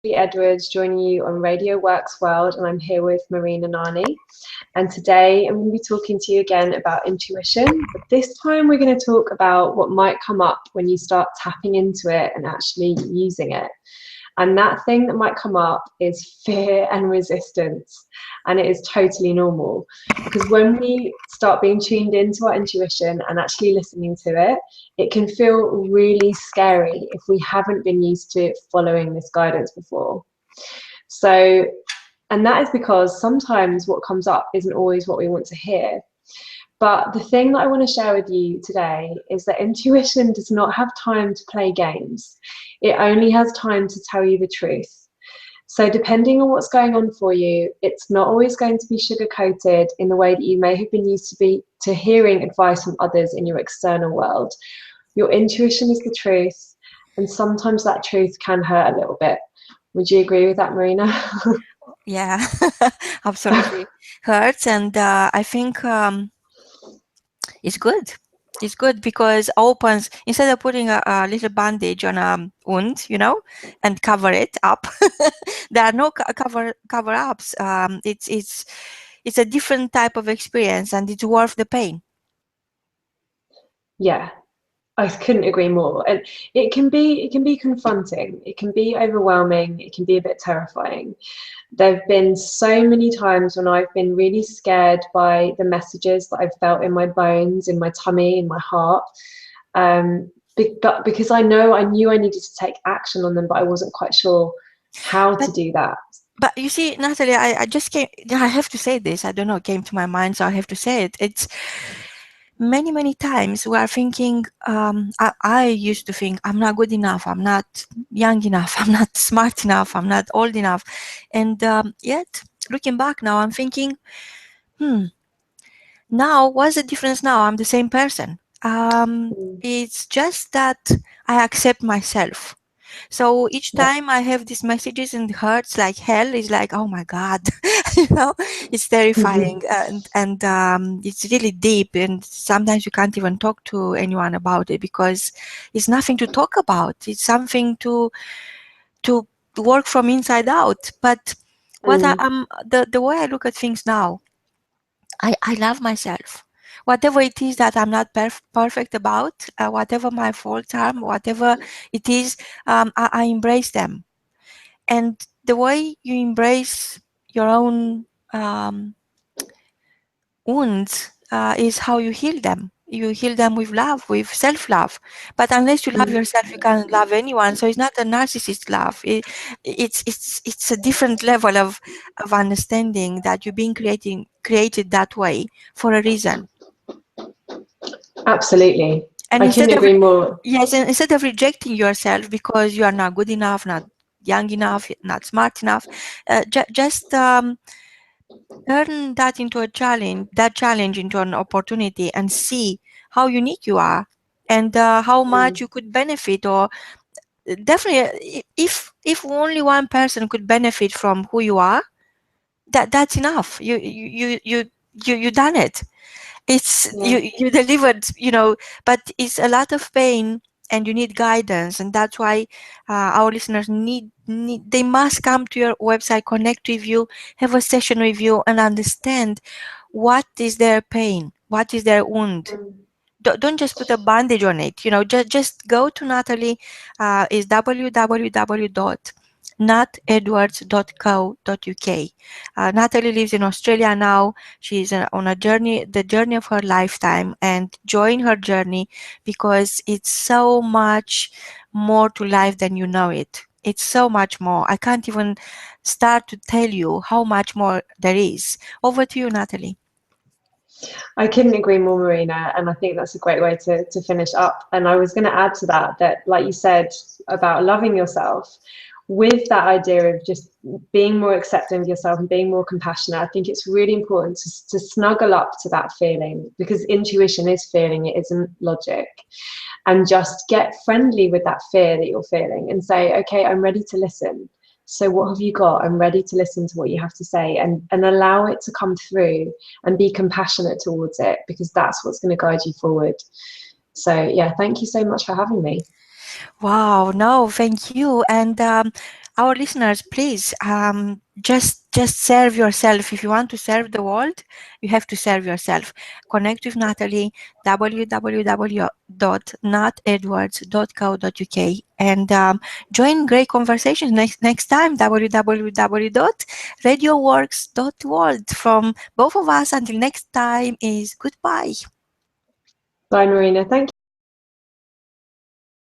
Edwards joining you on Radio Works World, and I'm here with Marina Nani. And today I'm going to be talking to you again about intuition, but this time we're going to talk about what might come up when you start tapping into it and actually using it. And that thing that might come up is fear and resistance. And it is totally normal, because when we start being tuned into our intuition and actually listening to it, it can feel really scary if we haven't been used to following this guidance before. So, and that is because sometimes what comes up isn't always what we want to hear. But the thing that I want to share with you today is that intuition does not have time to play games. It only has time to tell you the truth. So depending on what's going on for you, it's not always going to be sugar-coated in the way that you may have been used to hearing advice from others in your external world. Your intuition is the truth, and sometimes that truth can hurt a little bit. Would you agree with that, Marina? Yeah, absolutely. Hurts, and I think it's good. It's good because opens, instead of putting a little bandage on a wound, and cover it up. There are no cover ups. It's a different type of experience, and it's worth the pain. Yeah, I couldn't agree more. And it can be confronting. It can be overwhelming. It can be a bit terrifying. There have been so many times when I've been really scared by the messages that I've felt in my bones, in my tummy, in my heart. But because I knew I needed to take action on them, but I wasn't quite sure how But to do that. but you see, Natalie, I just came. I have to say this. I don't know. It came to my mind, so I have to say it. It's many times we are thinking. I used to think I'm not good enough. I'm not young enough. I'm not smart enough. I'm not old enough. And yet, looking back now, I'm thinking, now what's the difference? Now I'm the same person. Mm. It's just that I accept myself. So each Yeah. time I have these messages and it hurts like hell, it's like, oh my God, it's terrifying, and it's really deep. And sometimes you can't even talk to anyone about it because it's nothing to talk about. It's something to work from inside out. But what Mm. the way I look at things now, I love myself. Whatever it is that I'm not perfect about, whatever my faults are, whatever it is, I embrace them. And the way you embrace your own wounds is how you heal them. You heal them with love, with self-love. But unless you love Mm. yourself, you can't love anyone. So it's not a narcissist love. It's a different level of understanding that you're being created that way for a reason. Absolutely. And I couldn't agree more. yes, and instead of rejecting yourself because you are not good enough, not young enough, not smart enough, just turn that into a challenge, that challenge into an opportunity, and see how unique you are, and how much Mm. you could benefit. Or definitely, if only one person could benefit from who you are, that's enough. You done it. It's Yeah. you delivered, but it's a lot of pain, and you need guidance. And that's why our listeners need they must come to your website, connect with you, have a session with you, and understand what is their pain, what is their wound. Mm. Don't just put a bandage on it. Just go to Natalie. Is www.natedwards.co.uk. Natalie lives in Australia now. She's on a journey, the journey of her lifetime, and join her journey because it's so much more to life than you know it. It's so much more. I can't even start to tell you how much more there is. Over to you, Natalie. I couldn't agree more, Marina, and I think that's a great way to finish up. And I was going to add to that, like you said, about loving yourself, with that idea of just being more accepting of yourself and being more compassionate. I think it's really important to snuggle up to that feeling, because intuition is feeling, it isn't logic. And just get friendly with that fear that you're feeling and say, okay, I'm ready to listen. So what have you got? I'm ready to listen to what you have to say, and allow it to come through, and be compassionate towards it, because that's what's going to guide you forward. So yeah, thank you so much for having me. Wow, no, thank you. And our listeners, please, just serve yourself. If you want to serve the world, you have to serve yourself. Connect with Natalie, www.natedwards.co.uk, and join great conversations next time. www.radioworks.world. From both of us, until next time, is goodbye. Bye, Marina. Thank